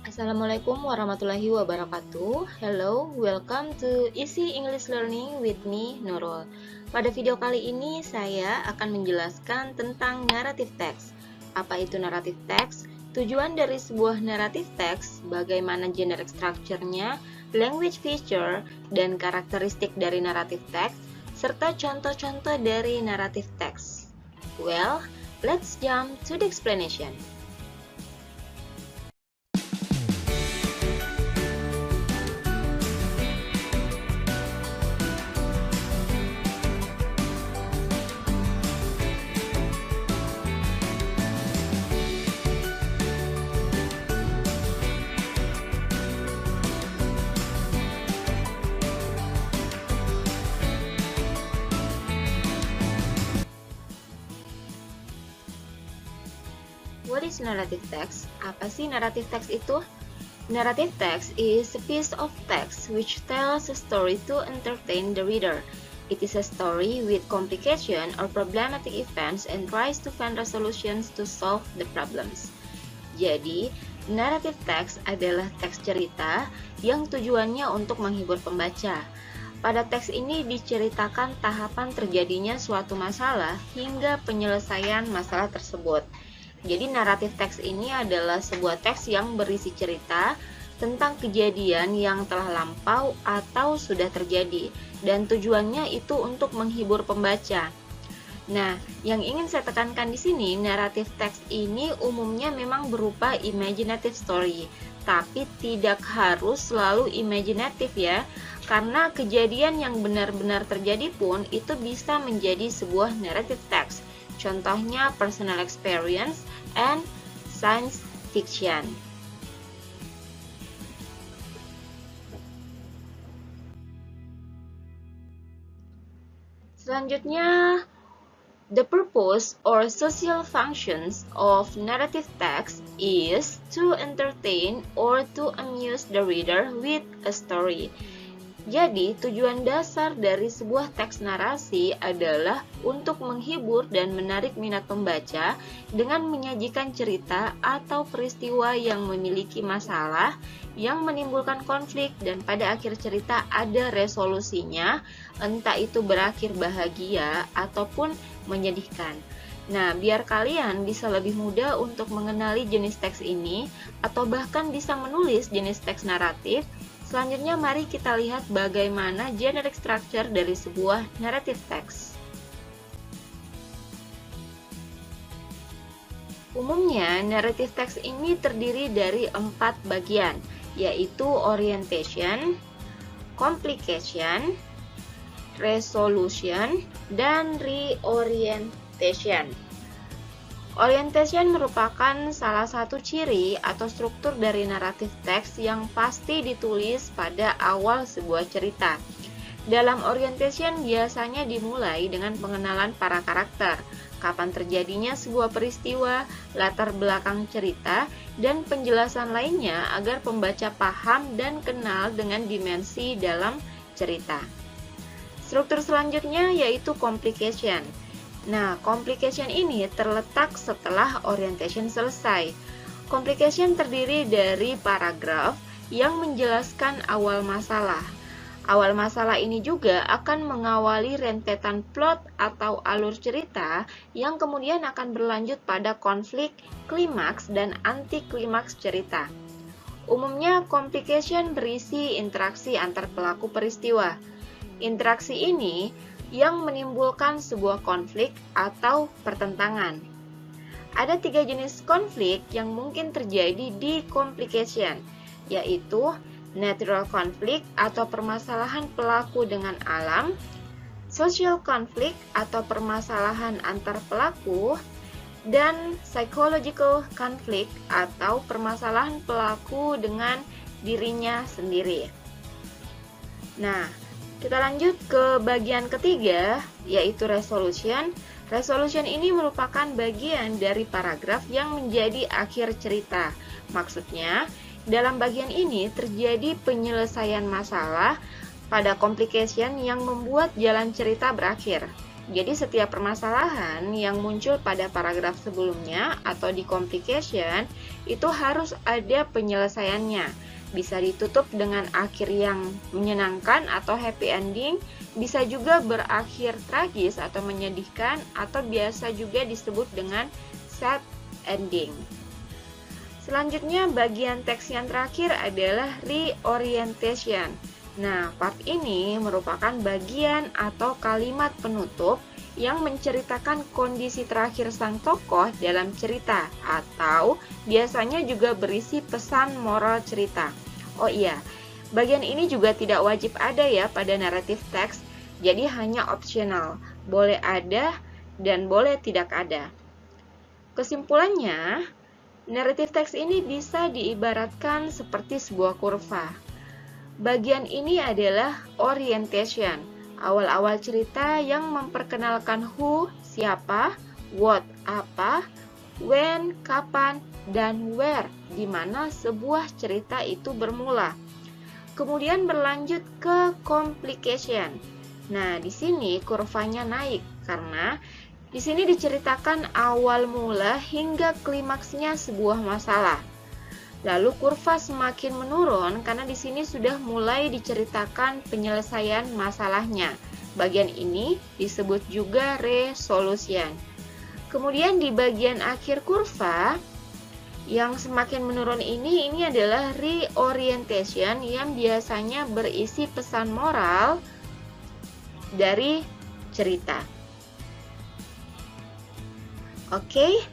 Assalamualaikum warahmatullahi wabarakatuh. Hello, welcome to Easy English Learning with me, Nurul. Pada video kali ini saya akan menjelaskan tentang narrative text. Apa itu narrative text? Tujuan dari sebuah narrative text, bagaimana generic structure-nya, language feature, dan karakteristik dari narrative text, serta contoh-contoh dari narrative text. Well, let's jump to the explanation. What is narrative text? Apa sih narrative text itu? Narrative text is a piece of text which tells a story to entertain the reader. It is a story with complication or problematic events and tries to find resolutions to solve the problems. Jadi, narrative text adalah teks cerita yang tujuannya untuk menghibur pembaca. Pada teks ini diceritakan tahapan terjadinya suatu masalah hingga penyelesaian masalah tersebut. Jadi naratif teks ini adalah sebuah teks yang berisi cerita tentang kejadian yang telah lampau atau sudah terjadi, dan tujuannya itu untuk menghibur pembaca. Nah, yang ingin saya tekankan di sini, naratif teks ini umumnya memang berupa imaginative story, tapi tidak harus selalu imaginative ya, karena kejadian yang benar-benar terjadi pun itu bisa menjadi sebuah narrative text. Contohnya personal experience and science fiction. Selanjutnya, the purpose or social functions of narrative text is to entertain or to amuse the reader with a story. Jadi, tujuan dasar dari sebuah teks narasi adalah untuk menghibur dan menarik minat pembaca dengan menyajikan cerita atau peristiwa yang memiliki masalah, yang menimbulkan konflik, dan pada akhir cerita ada resolusinya, entah itu berakhir bahagia ataupun menyedihkan. Nah, biar kalian bisa lebih mudah untuk mengenali jenis teks ini, atau bahkan bisa menulis jenis teks naratif, selanjutnya mari kita lihat bagaimana generic structure dari sebuah narrative text. Umumnya, narrative text ini terdiri dari 4 bagian, yaitu orientation, complication, resolution, dan reorientation. Orientation merupakan salah satu ciri atau struktur dari naratif teks yang pasti ditulis pada awal sebuah cerita. Dalam orientation biasanya dimulai dengan pengenalan para karakter, kapan terjadinya sebuah peristiwa, latar belakang cerita, dan penjelasan lainnya agar pembaca paham dan kenal dengan dimensi dalam cerita. Struktur selanjutnya yaitu complication. Nah, complication ini terletak setelah orientation selesai. Complication terdiri dari paragraf yang menjelaskan awal masalah. Awal masalah ini juga akan mengawali rentetan plot atau alur cerita yang kemudian akan berlanjut pada konflik, klimaks, dan anti klimaks cerita. Umumnya, complication berisi interaksi antar pelaku peristiwa. Interaksi ini yang menimbulkan sebuah konflik atau pertentangan. Ada 3 jenis konflik yang mungkin terjadi di complication, yaitu natural conflict atau permasalahan pelaku dengan alam, social conflict atau permasalahan antar pelaku, dan psychological conflict atau permasalahan pelaku dengan dirinya sendiri. Nah, kita lanjut ke bagian ketiga, yaitu resolution. Resolution ini merupakan bagian dari paragraf yang menjadi akhir cerita. Maksudnya, dalam bagian ini terjadi penyelesaian masalah pada complication yang membuat jalan cerita berakhir. Jadi setiap permasalahan yang muncul pada paragraf sebelumnya atau di complication itu harus ada penyelesaiannya. Bisa ditutup dengan akhir yang menyenangkan atau happy ending, bisa juga berakhir tragis atau menyedihkan, atau biasa juga disebut dengan sad ending. Selanjutnya, bagian teks yang terakhir adalah reorientation. Nah, part ini merupakan bagian atau kalimat penutup yang menceritakan kondisi terakhir sang tokoh dalam cerita, atau biasanya juga berisi pesan moral cerita. Oh iya, bagian ini juga tidak wajib ada ya pada naratif teks, jadi hanya optional, boleh ada dan boleh tidak ada. Kesimpulannya, naratif teks ini bisa diibaratkan seperti sebuah kurva. Bagian ini adalah orientation, awal-awal cerita yang memperkenalkan who, siapa, what, apa, when, kapan, dan where, di mana sebuah cerita itu bermula. Kemudian berlanjut ke complication. Nah, di sini kurvanya naik karena di sini diceritakan awal mula hingga klimaksnya sebuah masalah. Lalu kurva semakin menurun karena di sini sudah mulai diceritakan penyelesaian masalahnya. Bagian ini disebut juga resolution. Kemudian di bagian akhir kurva yang semakin menurun ini adalah reorientation yang biasanya berisi pesan moral dari cerita. Oke,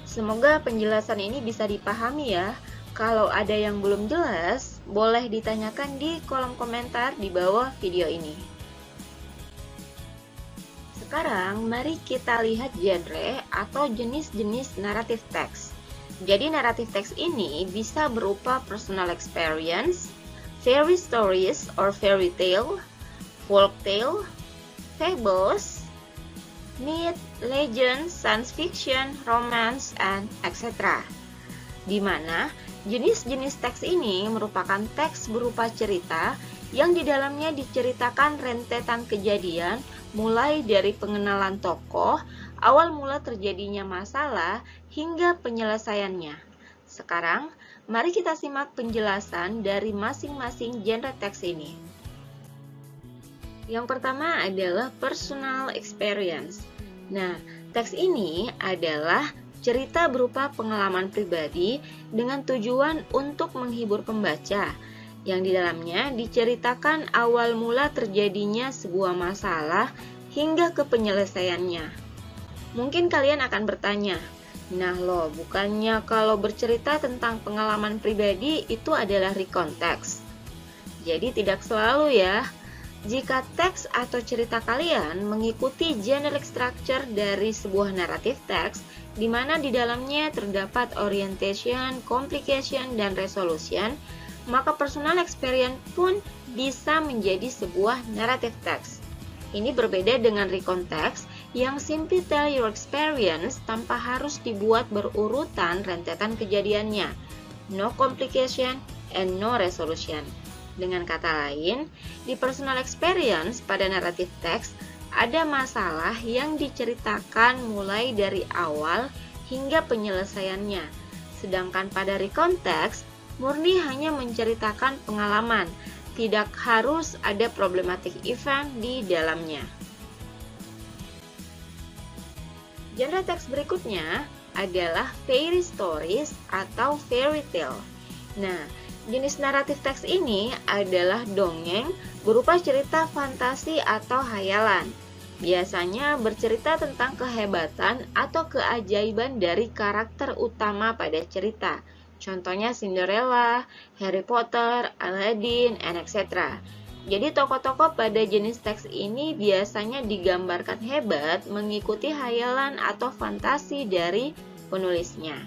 semoga penjelasan ini bisa dipahami ya. Kalau ada yang belum jelas, boleh ditanyakan di kolom komentar di bawah video ini. Sekarang, mari kita lihat genre atau jenis-jenis naratif teks. Jadi, naratif teks ini bisa berupa personal experience, fairy stories or fairy tale, folk tale, fables, myth, legend, science fiction, romance, and etc. Di mana jenis-jenis teks ini merupakan teks berupa cerita yang di dalamnya diceritakan rentetan kejadian mulai dari pengenalan tokoh, awal mula terjadinya masalah, hingga penyelesaiannya. Sekarang, mari kita simak penjelasan dari masing-masing genre teks ini. Yang pertama adalah personal experience. Nah, teks ini adalah cerita berupa pengalaman pribadi dengan tujuan untuk menghibur pembaca, yang di dalamnya diceritakan awal mula terjadinya sebuah masalah hingga ke penyelesaiannya. Mungkin kalian akan bertanya, nah loh, bukannya kalau bercerita tentang pengalaman pribadi itu adalah recount text? Jadi tidak selalu ya. Jika teks atau cerita kalian mengikuti generic structure dari sebuah naratif teks, di mana di dalamnya terdapat orientation, complication, dan resolution, maka personal experience pun bisa menjadi sebuah naratif teks. Ini berbeda dengan recount text yang simply tell your experience tanpa harus dibuat berurutan rentetan kejadiannya. No complication and no resolution. Dengan kata lain, di personal experience pada naratif teks ada masalah yang diceritakan mulai dari awal hingga penyelesaiannya. Sedangkan pada recount text, murni hanya menceritakan pengalaman, tidak harus ada problematic event di dalamnya. Genre teks berikutnya adalah fairy stories atau fairy tale. Nah, jenis naratif teks ini adalah dongeng berupa cerita fantasi atau hayalan. Biasanya bercerita tentang kehebatan atau keajaiban dari karakter utama pada cerita. Contohnya Cinderella, Harry Potter, Aladdin, and etc. Jadi tokoh-tokoh pada jenis teks ini biasanya digambarkan hebat mengikuti hayalan atau fantasi dari penulisnya.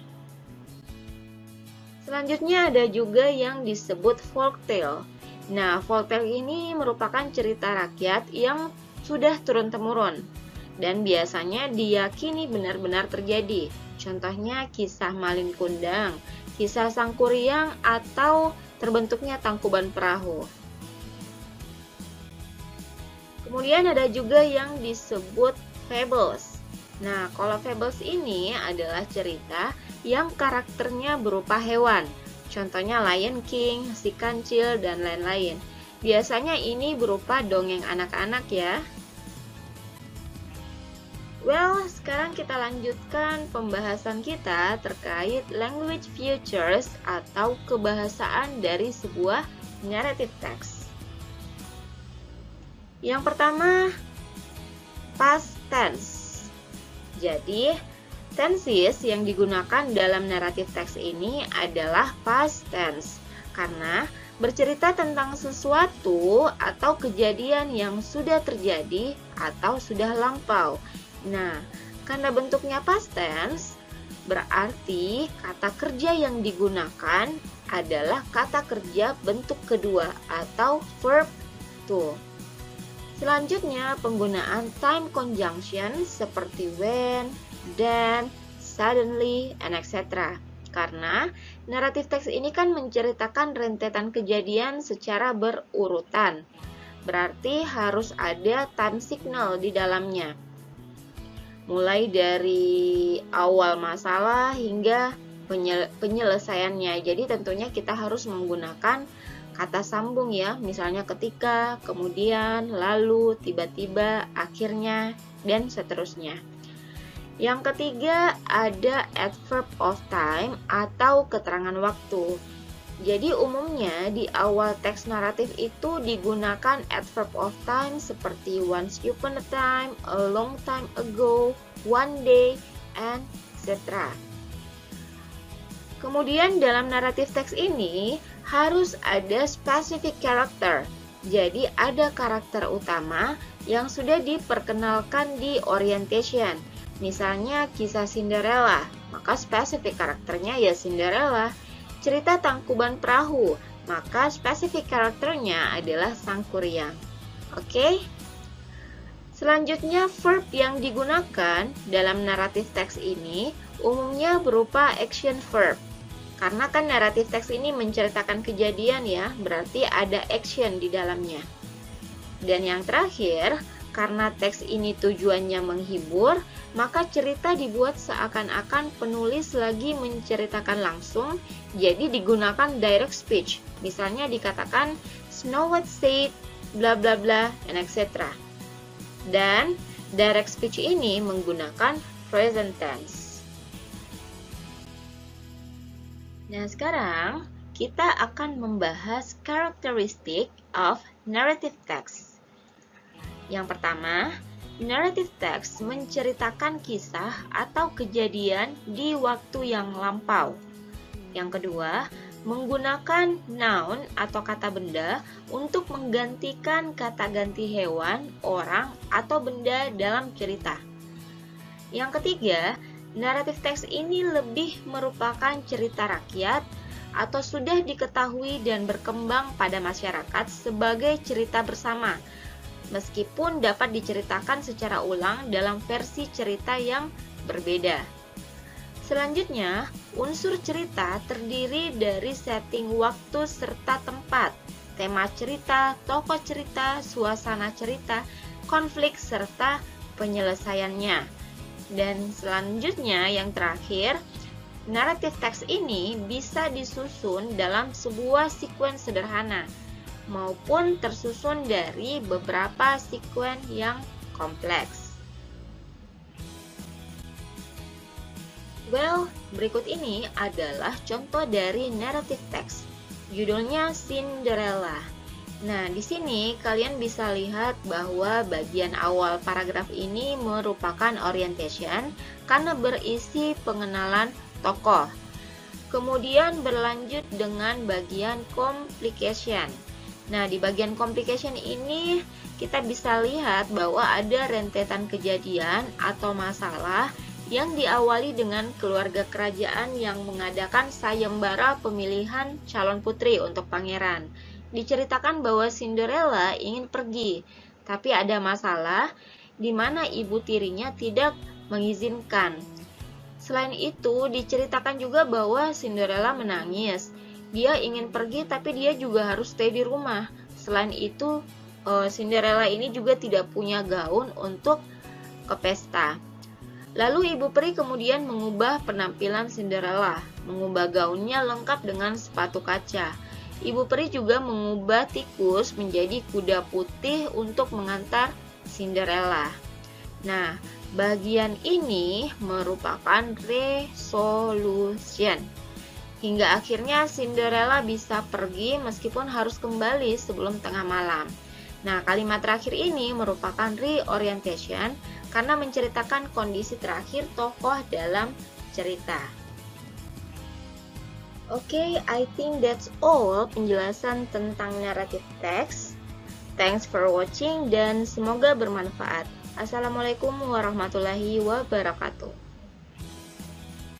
Selanjutnya ada juga yang disebut folktale. Nah, folktale ini merupakan cerita rakyat yang sudah turun-temurun dan biasanya diyakini benar-benar terjadi. Contohnya kisah Malin Kundang, kisah Sang Kuryang, atau terbentuknya Tangkuban Perahu. Kemudian ada juga yang disebut fables. Nah, kalau fables ini adalah cerita yang karakternya berupa hewan. Contohnya Lion King, Si Kancil, dan lain-lain. Biasanya ini berupa dongeng anak-anak ya. Well, sekarang kita lanjutkan pembahasan kita terkait language features atau kebahasaan dari sebuah narrative text. Yang pertama, past tense. Jadi, tenses yang digunakan dalam narrative text ini adalah past tense karena bercerita tentang sesuatu atau kejadian yang sudah terjadi atau sudah lampau. Nah, karena bentuknya past tense, berarti kata kerja yang digunakan adalah kata kerja bentuk kedua atau verb to. Selanjutnya, penggunaan time conjunction seperti when, then, suddenly, and etc. Karena naratif teks ini kan menceritakan rentetan kejadian secara berurutan. Berarti harus ada time signal di dalamnya. Mulai dari awal masalah hingga penyelesaiannya. Jadi tentunya kita harus menggunakan kata sambung ya. Misalnya ketika, kemudian, lalu, tiba-tiba, akhirnya, dan seterusnya. Yang ketiga ada adverb of time atau keterangan waktu. Jadi umumnya di awal teks naratif itu digunakan adverb of time seperti once upon a time, a long time ago, one day, and etc. Kemudian dalam naratif teks ini harus ada specific character. Jadi ada karakter utama yang sudah diperkenalkan di orientation. Misalnya kisah Cinderella, maka spesifik karakternya ya Cinderella. Cerita Tangkuban Perahu, maka spesifik karakternya adalah Sang Kuryang. Oke? Selanjutnya, verb yang digunakan dalam naratif teks ini umumnya berupa action verb. Karena kan naratif teks ini menceritakan kejadian ya, berarti ada action di dalamnya. Dan yang terakhir, karena teks ini tujuannya menghibur, maka cerita dibuat seakan-akan penulis lagi menceritakan langsung, jadi digunakan direct speech. Misalnya dikatakan Snow White said bla bla bla and etc. Dan direct speech ini menggunakan present tense. Nah, sekarang kita akan membahas characteristic of narrative text. Yang pertama, narrative text menceritakan kisah atau kejadian di waktu yang lampau. Yang kedua, menggunakan noun atau kata benda untuk menggantikan kata ganti hewan, orang, atau benda dalam cerita. Yang ketiga, naratif teks ini lebih merupakan cerita rakyat atau sudah diketahui dan berkembang pada masyarakat sebagai cerita bersama, meskipun dapat diceritakan secara ulang dalam versi cerita yang berbeda. Selanjutnya, unsur cerita terdiri dari setting waktu serta tempat, tema cerita, tokoh cerita, suasana cerita, konflik, serta penyelesaiannya. Dan selanjutnya, yang terakhir, naratif teks ini bisa disusun dalam sebuah sequence sederhana, maupun tersusun dari beberapa sekuen yang kompleks. Well, berikut ini adalah contoh dari narrative text. Judulnya Cinderella. Nah, di sini kalian bisa lihat bahwa bagian awal paragraf ini merupakan orientation karena berisi pengenalan tokoh. Kemudian berlanjut dengan bagian complication. Nah, di bagian complication ini kita bisa lihat bahwa ada rentetan kejadian atau masalah yang diawali dengan keluarga kerajaan yang mengadakan sayembara pemilihan calon putri untuk pangeran. Diceritakan bahwa Cinderella ingin pergi, tapi ada masalah di mana ibu tirinya tidak mengizinkan. Selain itu, diceritakan juga bahwa Cinderella menangis. Dia ingin pergi tapi dia juga harus stay di rumah. Selain itu, Cinderella ini juga tidak punya gaun untuk ke pesta. Lalu Ibu Peri kemudian mengubah penampilan Cinderella, mengubah gaunnya lengkap dengan sepatu kaca. Ibu Peri juga mengubah tikus menjadi kuda putih untuk mengantar Cinderella. Nah, bagian ini merupakan resolution. Hingga akhirnya Cinderella bisa pergi meskipun harus kembali sebelum tengah malam. Nah, kalimat terakhir ini merupakan reorientation karena menceritakan kondisi terakhir tokoh dalam cerita. Oke, I think that's all penjelasan tentang narrative text. Thanks for watching dan semoga bermanfaat. Assalamualaikum warahmatullahi wabarakatuh.